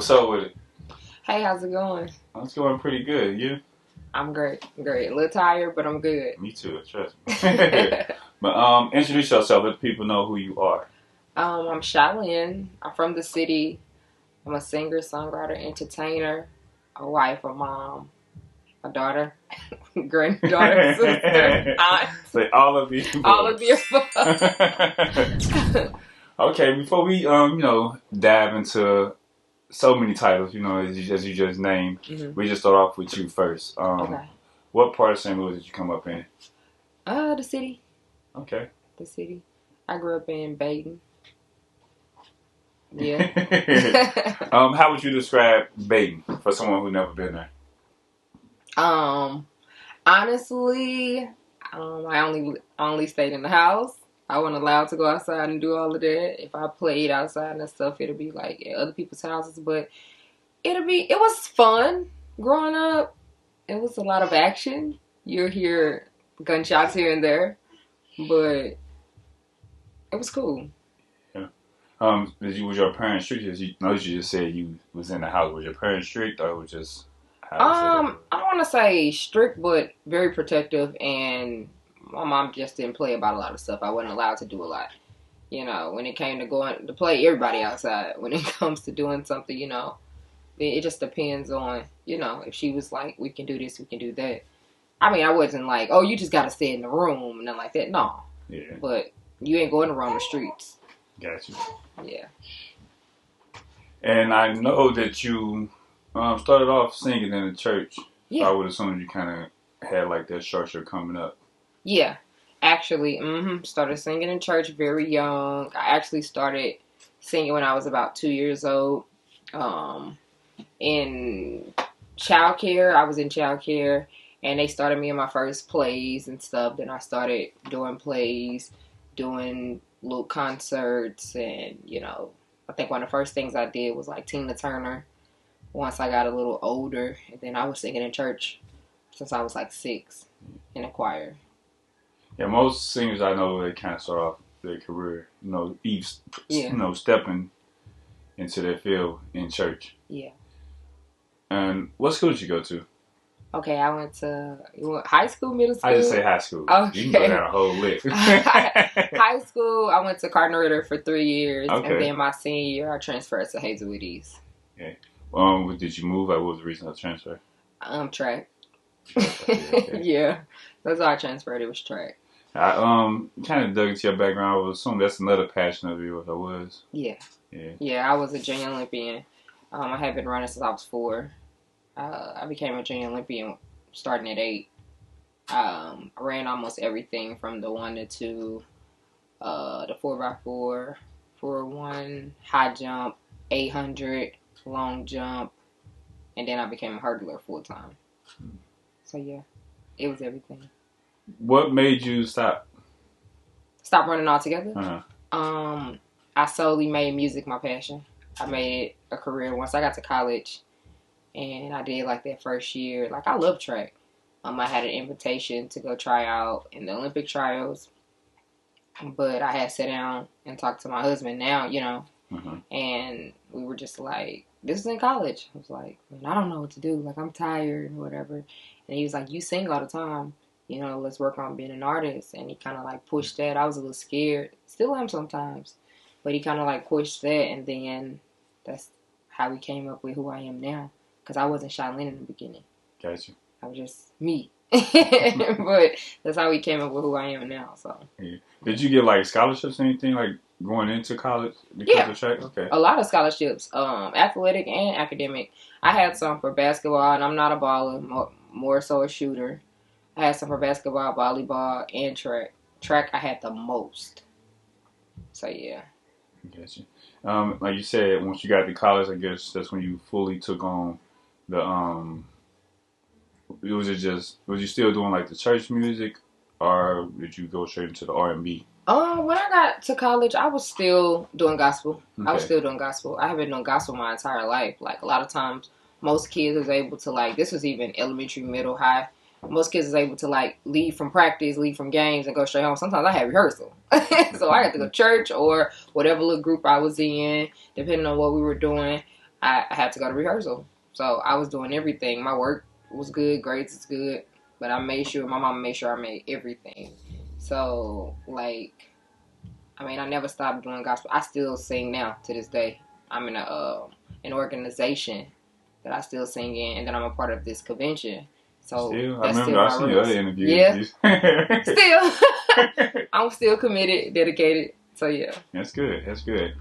What's up with it? Hey, how's it going? Oh, it's going pretty good. You? I'm great. Great. A little tired, but I'm good. Me too. Trust me. But introduce yourself. Let people know who you are. I'm Shai Lynn. I'm from the city. I'm a singer, songwriter, entertainer, a wife, a mom, a daughter, granddaughter, sister, aunt. Say all of you. All of the above. Okay, before we dive into so many titles, as you just named, we just start off with you first. Okay. What part of St. Louis did you come up in? The city. Okay. The city. I grew up in Baden. Yeah. How would you describe Baden for someone who never been there? Honestly, I only stayed in the house. I wasn't allowed to go outside and do all of that. If I played outside and stuff, it'll be like at other people's houses. But it was fun growing up. It was a lot of action. You'll hear gunshots here and there, but it was cool. Yeah. Was your parents strict? You just said you was in the house. Was your parents strict, or was just? I don't want to say strict, but very protective, and my mom just didn't play about a lot of stuff. I wasn't allowed to do a lot. When it came to going to play everybody outside, when it comes to doing something, it just depends on, if she was like, we can do this, we can do that. I mean, I wasn't like, oh, you just got to stay in the room and nothing like that. No. Yeah. But you ain't going around the streets. Got you. Yeah. And I know that you started off singing in the church. Yeah. So I would assume you kind of had like that structure coming up. Yeah. Actually, started singing in church very young. I actually started singing when I was about 2 years old. In childcare, I was in childcare, and they started me in my first plays and stuff. Then I started doing plays, doing little concerts, and I think one of the first things I did was like Tina Turner. Once I got a little older, and then I was singing in church since I was like 6 in a choir. Yeah, most singers I know, they kind of start off their career, stepping into their field in church. Yeah. And what school did you go to? Okay, I went to high school, middle school. I just say high school. Okay. You can go down a whole list. High school, I went to Cardinal Ritter for 3 years, Okay. and then my senior year, I transferred to Hazelwood East. Okay. Did you move? What was the reason of the transfer? Track. Okay. Yeah, that's how I transferred. It was track. I kind of dug into your background. I would assume that's another passion of yours. Or was. Yeah. Yeah. Yeah, I was a junior Olympian. I had been running since I was 4. I became a junior Olympian starting at 8. I ran almost everything from the 1 to 2, the 4x4, 4x1, high jump, 800, long jump, and then I became a hurdler full time. So yeah, it was everything. What made you stop? Stop running altogether? Uh-huh. I solely made music my passion. I made it a career once I got to college, and I did like that first year. Like, I love track. I had an invitation to go try out in the Olympic trials, but I had sat down and talked to my husband now, Uh-huh. and we were just like, this is in college. I was like, man, I don't know what to do. Like, I'm tired or whatever. And he was like, you sing all the time. Let's work on being an artist. And he kind of like pushed that. I was a little scared. Still am sometimes. But he kind of like pushed that. And then that's how we came up with who I am now. Because I wasn't Shai Lynn in the beginning. Gotcha. I was just me. But that's how we came up with who I am now. So. Yeah. Did you get like scholarships or anything like going into college because of track? Okay. A lot of scholarships, athletic and academic. I had some for basketball, and I'm not a baller, more so a shooter. I had some for basketball, volleyball, and track. Track, I had the most. So, yeah. Gotcha. Like you said, once you got to college, I guess that's when you fully took on the, was you still doing like the church music, or did you go straight into the R&B? When I got to college, I was still doing gospel. Okay. I was still doing gospel. I have been doing gospel my entire life. Like, a lot of times, most kids is able to, like, this was even elementary, middle, high. Most kids is able to, like, leave from practice, leave from games, and go straight home. Sometimes I had rehearsal. So I had to go to church or whatever little group I was in, depending on what we were doing. I had to go to rehearsal. So I was doing everything. My work was good, grades was good, but I made sure my mom made sure I made everything. So like, I mean, I never stopped doing gospel. I still sing now to this day. I'm in an organization that I still sing in, and then I'm a part of this convention. So still, I that's remember still I my seen your roots. other interviews. Yeah, still, I'm still committed, dedicated. So yeah, That's good. That's good.